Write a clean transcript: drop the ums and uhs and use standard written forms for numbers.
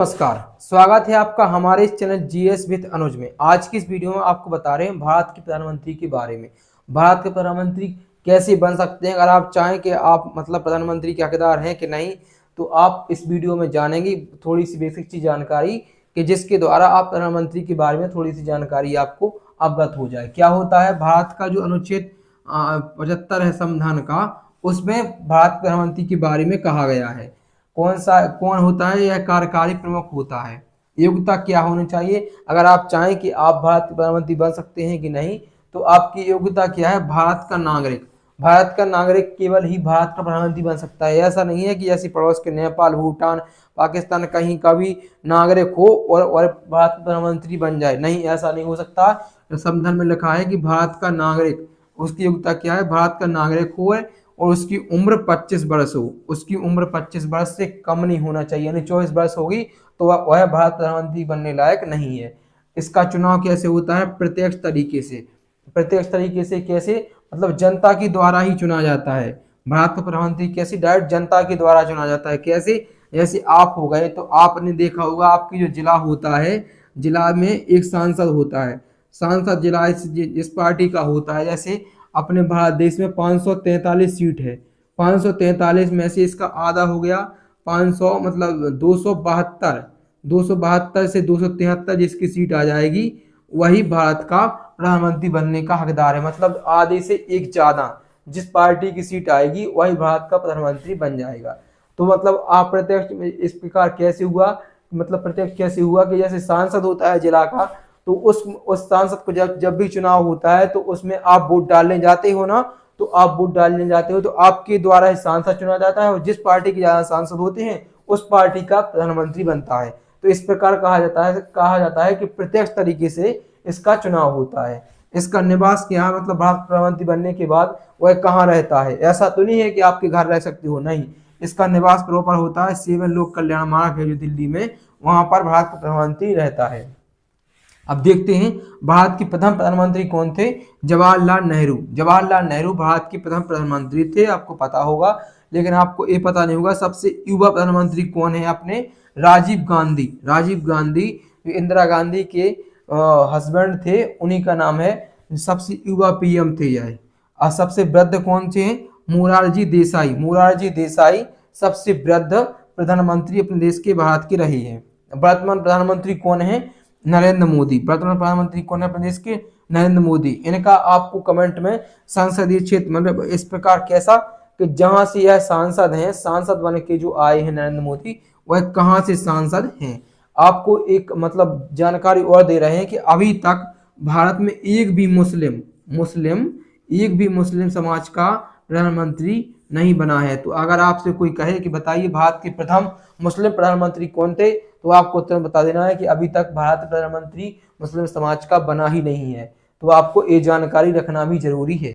नमस्कार, स्वागत है आपका हमारे इस चैनल जीएस विद अनुज में। आज की इस वीडियो में आपको बता रहे हैं भारत के प्रधानमंत्री के बारे में। भारत के प्रधानमंत्री कैसे बन सकते हैं। अगर आप चाहें कि आप प्रधानमंत्री के हकदार हैं कि नहीं, तो आप इस वीडियो में जानेंगे थोड़ी सी बेसिक सी जानकारी कि जिसके द्वारा आप प्रधानमंत्री के बारे में थोड़ी सी जानकारी आपको अवगत हो जाए। क्या होता है, भारत का जो अनुच्छेद 75 है संविधान का, उसमें भारत के प्रधानमंत्री के बारे में कहा गया है। कौन होता है, यह कार्यकारी प्रमुख होता है। योग्यता क्या होनी चाहिए, अगर आप चाहें कि आप भारत के प्रधानमंत्री बन सकते हैं कि नहीं, तो आपकी योग्यता क्या है, भारत का नागरिक। भारत का नागरिक केवल ही भारत का प्रधानमंत्री बन सकता है। ऐसा नहीं है कि जैसे पड़ोस के नेपाल, भूटान, पाकिस्तान कहीं का भी नागरिक हो और भारत का प्रधानमंत्री बन जाए, नहीं, ऐसा नहीं हो सकता। संविधान में लिखा है कि भारत का नागरिक, उसकी योग्यता क्या है, भारत का नागरिक हो और उसकी उम्र 25 वर्ष हो। उसकी उम्र 25 वर्ष से कम नहीं होना चाहिए, यानी 24 वर्ष होगी तो वह भारत प्रधानमंत्री बनने लायक नहीं है। इसका चुनाव कैसे होता है, प्रत्यक्ष तरीके से। प्रत्यक्ष तरीके से कैसे, मतलब जनता के द्वारा ही चुना जाता है। भारत का प्रधानमंत्री कैसे, डायरेक्ट जनता के द्वारा चुना जाता है। कैसे, जैसे आप हो गए तो आपने देखा होगा आपकी जो जिला होता है, जिला में एक सांसद होता है। सांसद जिला इस पार्टी का होता है। जैसे अपने भारत देश में 543 सीट है, 543 में से इसका आधा हो गया 500, मतलब 272 से 273 जिसकी सीट आ जाएगी वही भारत का प्रधानमंत्री बनने का हकदार है। मतलब आधे से एक ज्यादा जिस पार्टी की सीट आएगी वही भारत का प्रधानमंत्री बन जाएगा। तो मतलब आप प्रत्यक्ष इस प्रकार कैसे हुआ, मतलब प्रत्यक्ष कैसे हुआ कि जैसे सांसद होता है जिला का, तो उस सांसद को जब भी चुनाव होता है तो उसमें आप वोट डालने जाते हो ना, तो आप वोट डालने जाते हो तो आपके द्वारा ही सांसद चुना जाता है और जिस पार्टी के ज्यादा सांसद होते हैं उस पार्टी का प्रधानमंत्री बनता है। तो इस प्रकार कहा जाता है कि प्रत्यक्ष तरीके से इसका चुनाव होता है। इसका निवास क्या है, मतलब भारत प्रधानमंत्री बनने के बाद वह कहाँ रहता है। ऐसा तो नहीं है कि आपके घर रह सकते हो, नहीं, इसका निवास प्रॉपर होता है सेवन लोक कल्याण मार्ग है जो दिल्ली में, वहां पर भारत का प्रधानमंत्री रहता है। अब देखते हैं भारत के प्रथम प्रधानमंत्री कौन थे। जवाहरलाल नेहरू। जवाहरलाल नेहरू भारत के प्रथम प्रधानमंत्री थे, आपको पता होगा, लेकिन आपको ये पता नहीं होगा सबसे युवा प्रधानमंत्री कौन है अपने। राजीव गांधी। राजीव गांधी इंदिरा गांधी के हस्बैंड थे, उन्हीं का नाम है। सबसे युवा पीएम थे यह। और सबसे वृद्ध कौन थे, मोरारजी देसाई। मोरारजी देसाई सबसे वृद्ध प्रधानमंत्री अपने देश के भारत के रहे हैं। वर्तमान प्रधानमंत्री कौन है, नरेंद्र मोदी। वर्तमान प्रधानमंत्री कौन है अपने देश के, नरेंद्र मोदी। इनका आपको कमेंट में संसदीय क्षेत्र, मतलब इस प्रकार कैसा कि जहां से यह सांसद हैं, सांसद बन के जो आए हैं नरेंद्र मोदी, वह कहां से सांसद हैं। आपको एक मतलब जानकारी और दे रहे हैं कि अभी तक भारत में एक भी मुस्लिम समाज का प्रधानमंत्री नहीं बना है। तो अगर आपसे कोई कहे कि बताइए भारत के प्रथम मुस्लिम प्रधानमंत्री कौन थे, तो आपको तुरंत बता देना है कि अभी तक भारत प्रधानमंत्री मुस्लिम समाज का बना ही नहीं है। तो आपको ये जानकारी रखना भी जरूरी है।